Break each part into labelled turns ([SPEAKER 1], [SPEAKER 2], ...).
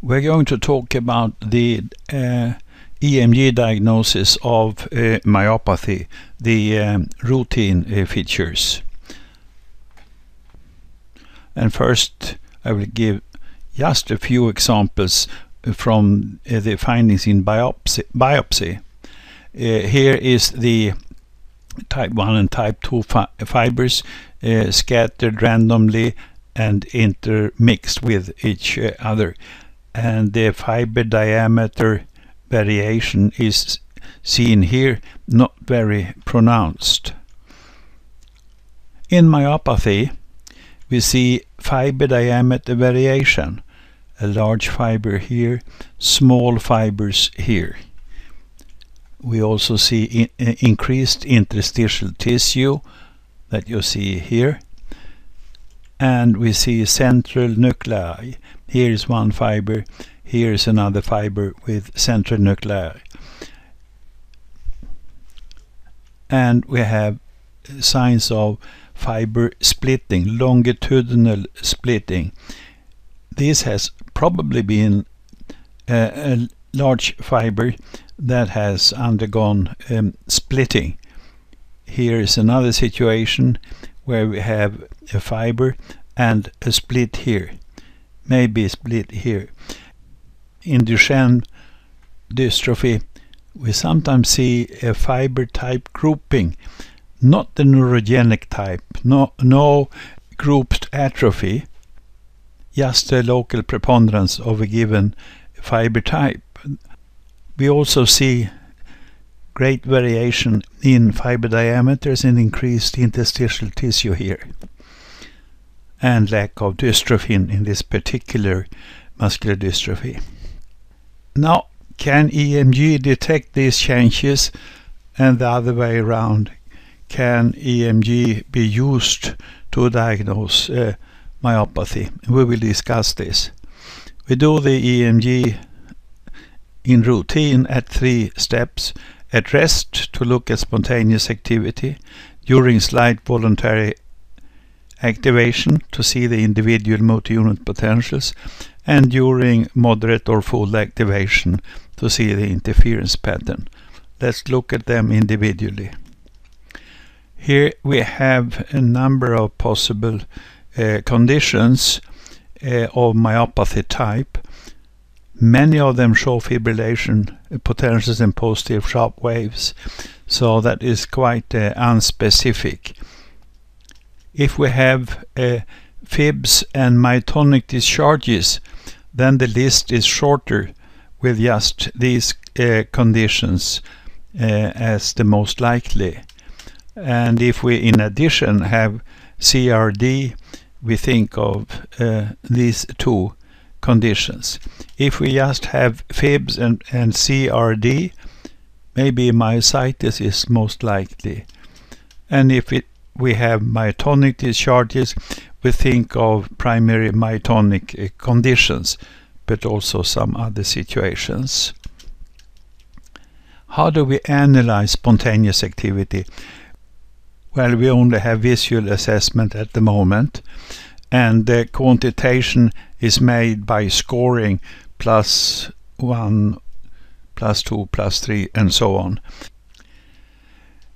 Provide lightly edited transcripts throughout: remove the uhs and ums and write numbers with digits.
[SPEAKER 1] We're going to talk about the EMG diagnosis of myopathy, the routine features. And first I will give just a few examples from the findings in biopsy. Here is the type 1 and type 2 fibers scattered randomly and intermixed with each other, and the fiber diameter variation is seen here, not very pronounced. In myopathy we see fiber diameter variation, a large fiber here, small fibers here. We also see increased interstitial tissue that you see here, and we see central nuclei. Here is one fiber, here is another fiber with central nuclei. And we have signs of fiber splitting, longitudinal splitting. This has probably been a large fiber that has undergone splitting. Here is another situation where we have a fiber and a split here, maybe a split here. In Duchenne dystrophy we sometimes see a fiber type grouping, not the neurogenic type, no grouped atrophy, just a local preponderance of a given fiber type. We also see great variation in fiber diameters and increased interstitial tissue here, and lack of dystrophin in this particular muscular dystrophy. Now, can EMG detect these changes, and the other way around? Can EMG be used to diagnose myopathy? We will discuss this. We do the EMG in routine at 3 steps: at rest to look at spontaneous activity, during slight voluntary activation to see the individual multi-unit potentials, and during moderate or full activation to see the interference pattern. Let's look at them individually. Here we have a number of possible conditions of myopathy type. Many of them show fibrillation potentials and positive sharp waves, so that is quite unspecific. If we have fibs and myotonic discharges, then the list is shorter, with just these conditions as the most likely. And if we in addition have CRD, we think of these 2 conditions. If we just have fibs and CRD, maybe myositis is most likely. And if we have myotonic discharges, we think of primary myotonic conditions, but also some other situations. How do we analyze spontaneous activity? Well, we only have visual assessment at the moment, and the quantitation is made by scoring +1, +2, +3, and so on.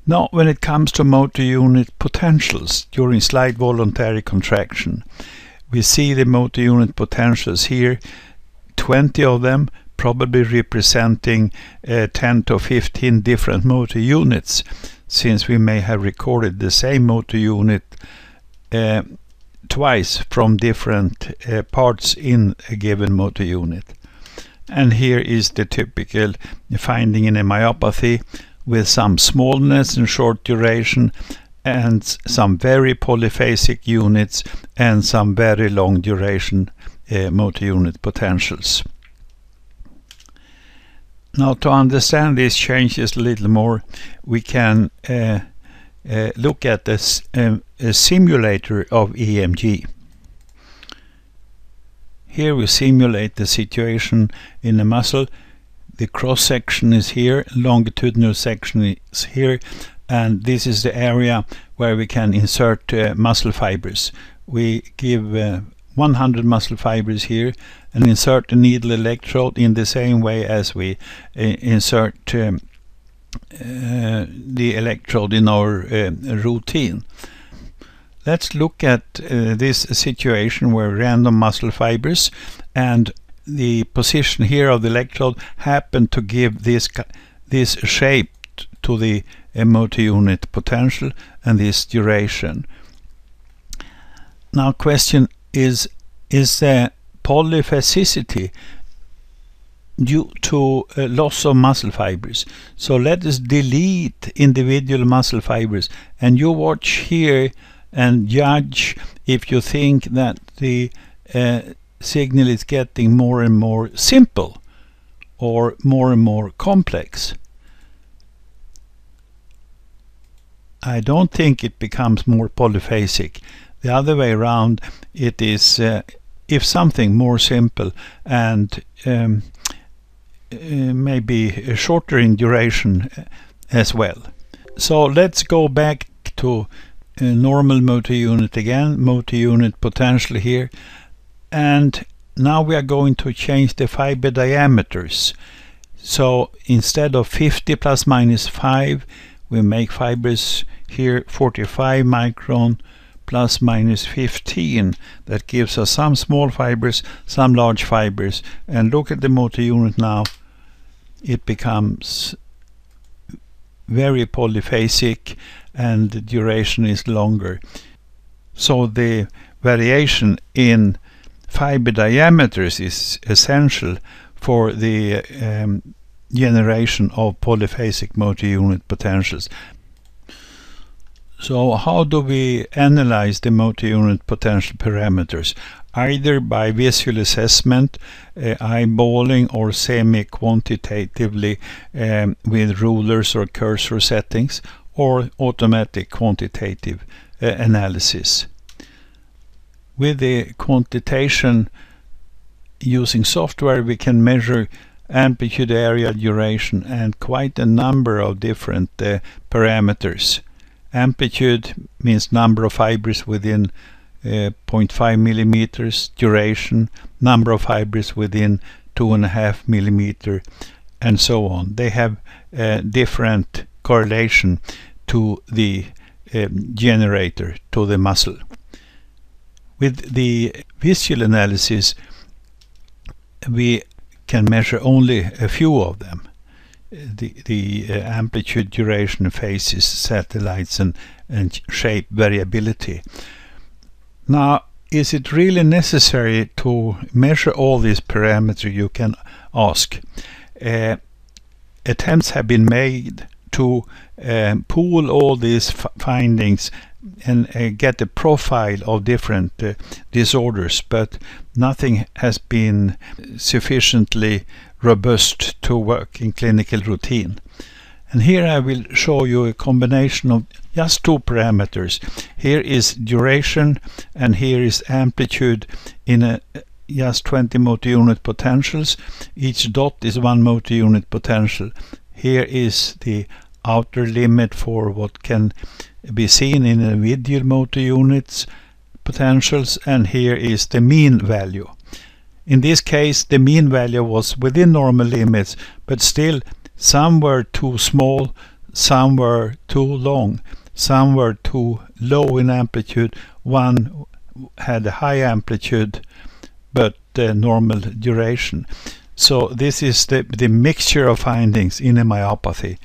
[SPEAKER 1] Now, when it comes to multi-unit potentials during slight voluntary contraction, we see the multi-unit potentials here, 20 of them, probably representing 10 to 15 different multi-units, since we may have recorded the same multi-unit twice from different parts in a given multi-unit. And here is the typical finding in a myopathy, with some smallness and short duration, and some very polyphasic units, and some very long duration multi-unit potentials. Now, to understand these changes a little more, we can look at this a simulator of EMG. Here we simulate the situation in a muscle. The cross section is here, longitudinal section is here, and this is the area where we can insert muscle fibers. We give 100 muscle fibers here and insert the needle electrode in the same way as we insert the electrode in our routine. Let's look at this situation where random muscle fibers and the position here of the electrode happen to give this shape to the multi-unit potential and this duration. Now question is the polyphasicity due to loss of muscle fibers? So let us delete individual muscle fibers and you watch here and judge if you think that the signal is getting more and more simple or more and more complex. I don't think it becomes more polyphasic. The other way around, it is if something more simple and maybe shorter in duration as well. So let's go back to normal multi-unit again, multi-unit potential here, and now we are going to change the fiber diameters. So instead of 50 plus minus 5, we make fibers here 45 micron plus minus 15. That gives us some small fibers, some large fibers, and look at the multi-unit now. It becomes very polyphasic and the duration is longer. So the variation in fiber diameters is essential for the generation of polyphasic multi-unit potentials. So how do we analyze the multi-unit potential parameters? Either by visual assessment, eyeballing, or semi-quantitatively with rulers or cursor settings, or automatic quantitative analysis. With the quantitation using software, we can measure amplitude, area, duration, and quite a number of different parameters. Amplitude means number of fibers within 0.5 millimeters, duration, number of fibers within 2.5 millimeter, and so on. They have different correlation to the generator, to the muscle. With the visual analysis, we can measure only a few of them. The amplitude, duration, phases, satellites, and shape variability. Now, is it really necessary to measure all these parameters? You can ask. Attempts have been made to pool all these findings and get a profile of different disorders, but nothing has been sufficiently robust to work in clinical routine. And here I will show you a combination of just two parameters. Here is duration and here is amplitude in just 20 multi-unit potentials. Each dot is one multi-unit potential. Here is the outer limit for what can be seen in individual multi-units potentials, and here is the mean value. In this case, the mean value was within normal limits, but still some were too small, some were too long, some were too low in amplitude. One had a high amplitude but normal duration. So this is the mixture of findings in a myopathy.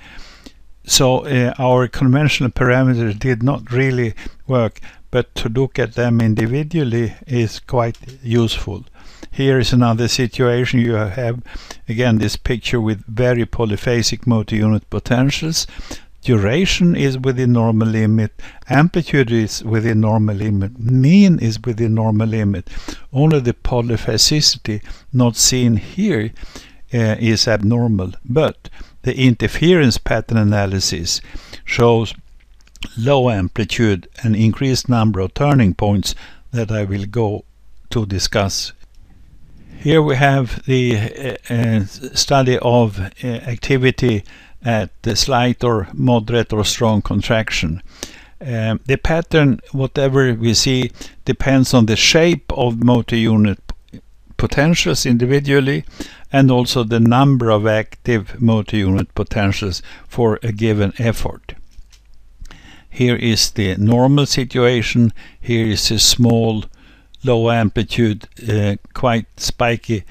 [SPEAKER 1] So our conventional parameters did not really work, but to look at them individually is quite useful. Here is another situation. You have again this picture with very polyphasic multi-unit potentials. Duration is within normal limit, amplitude is within normal limit, mean is within normal limit. Only the polyphasicity not seen here is abnormal, but the interference pattern analysis shows low amplitude and increased number of turning points that I will go to discuss. Here we have the study of activity at the slight or moderate or strong contraction. The pattern, whatever we see, depends on the shape of multi-unit potentials individually and also the number of active multi-unit potentials for a given effort. Here is the normal situation. Here is a small, low amplitude, quite spiky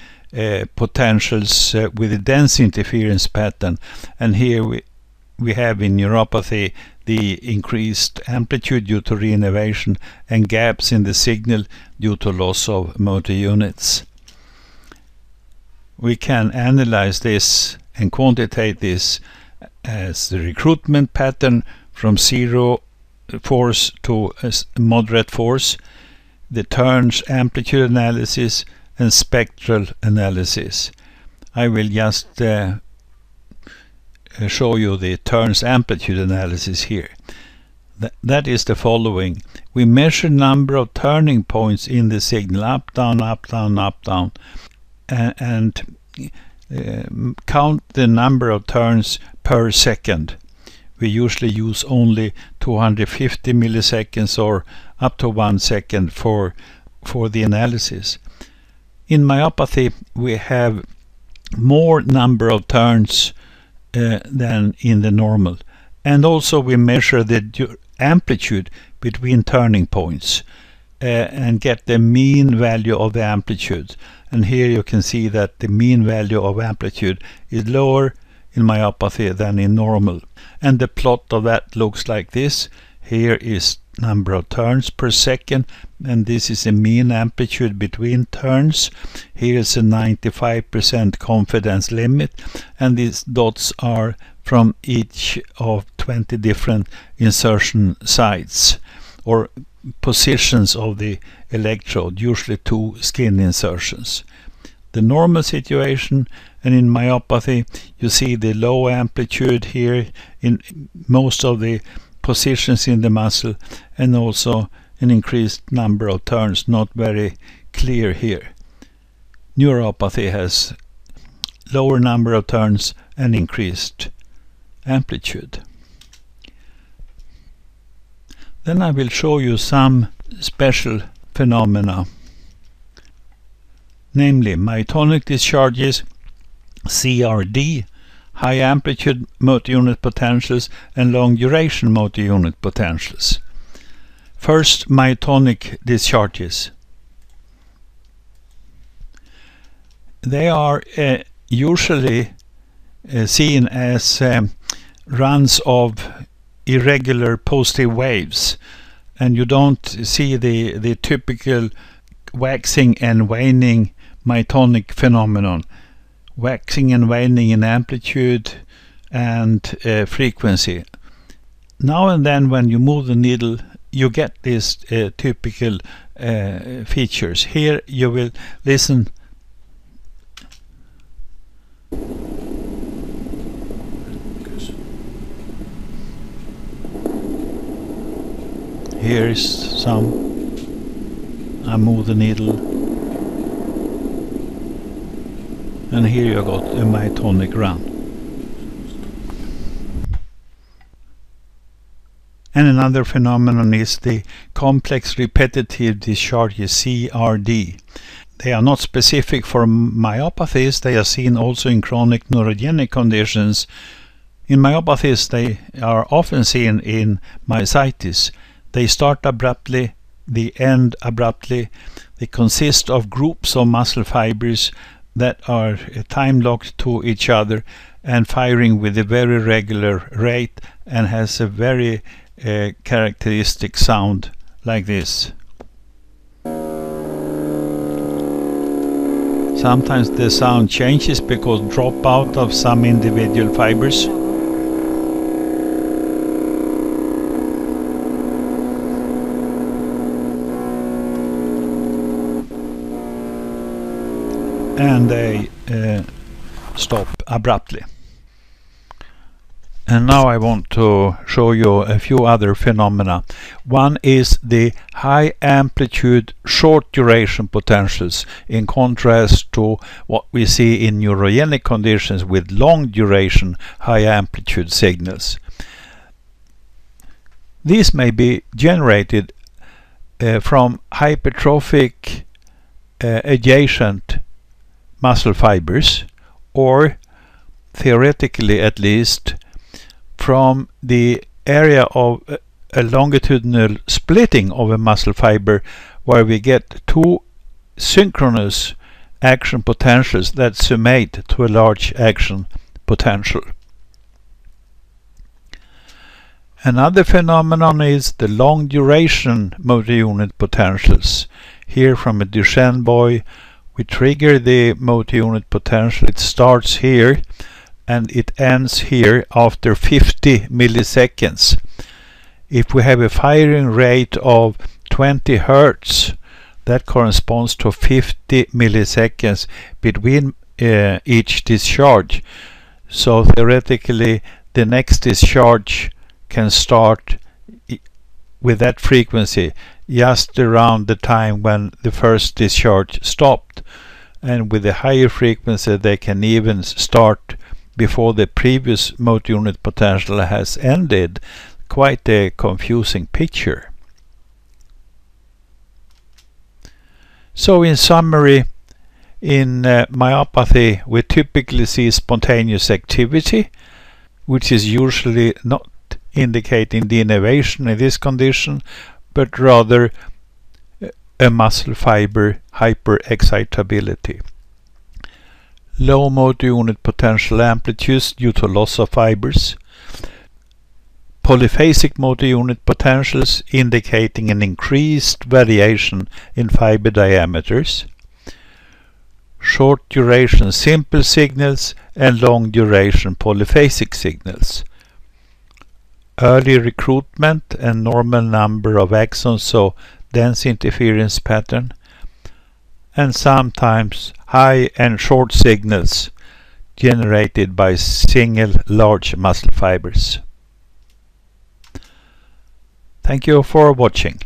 [SPEAKER 1] potentials with a dense interference pattern. And here we have in neuropathy the increased amplitude due to reinnervation and gaps in the signal due to loss of multi-units. We can analyze this and quantitate this as the recruitment pattern from zero force to a moderate force, the turns amplitude analysis, and spectral analysis. I will just show you the turns amplitude analysis here. That is the following. We measure number of turning points in the signal, up, down, up, down, up, down, and count the number of turns per second. We usually use only 250 milliseconds or up to 1 second for the analysis. In myopathy, we have more number of turns than in the normal, and also we measure the amplitude between turning points and get the mean value of the amplitude. And here you can see that the mean value of amplitude is lower in myopathy than in normal. And the plot of that looks like this. Here is number of turns per second, and this is a mean amplitude between turns. Here is a 95% confidence limit, and these dots are from each of 20 different insertion sites or positions of the electrode, usually 2 skin insertions. The normal situation, and in myopathy you see the low amplitude here in most of the positions in the muscle, and also an increased number of turns, not very clear here. Neuropathy has lower number of turns and increased amplitude. Then I will show you some special phenomena, namely myotonic discharges, CRD, high amplitude multi-unit potentials, and long duration multi-unit potentials. First, myotonic discharges. They are usually seen as runs of irregular positive waves, and you don't see the typical waxing and waning myotonic phenomenon. Waxing and waning in amplitude and frequency. Now and then when you move the needle you get these typical features. Here you will listen. Here is some. I move the needle. And here you got a myotonic run. And another phenomenon is the complex repetitive discharges, CRD. They are not specific for myopathies. They are seen also in chronic neurogenic conditions. In myopathies they are often seen in myositis. They start abruptly, they end abruptly. They consist of groups of muscle fibers that are time-locked to each other and firing with a very regular rate, and has a very characteristic sound like this. Sometimes the sound changes because drop out of some individual fibers. And they stop abruptly. And now I want to show you a few other phenomena. One is the high amplitude short duration potentials, in contrast to what we see in neurogenic conditions with long duration high amplitude signals. These may be generated from hypertrophic adjacent muscle fibers, or theoretically at least from the area of a longitudinal splitting of a muscle fiber, where we get two synchronous action potentials that summate to a large action potential. Another phenomenon is the long duration multi-unit potentials. Here from a Duchenne boy, we trigger the multi-unit potential. It starts here and it ends here after 50 milliseconds. If we have a firing rate of 20 Hertz, that corresponds to 50 milliseconds between each discharge. So theoretically, the next discharge can start with that frequency just around the time when the first discharge stopped. And with a higher frequency, they can even start before the previous multi-unit potential has ended. Quite a confusing picture. So in summary, in myopathy we typically see spontaneous activity, which is usually not indicating denervation in this condition, but rather a muscle fiber hyperexcitability. Low multi-unit potential amplitudes due to loss of fibers. Polyphasic multi-unit potentials indicating an increased variation in fiber diameters. Short duration simple signals and long duration polyphasic signals. Early recruitment and normal number of axons, so dense interference pattern. And sometimes high and short signals generated by single large muscle fibers. Thank you for watching.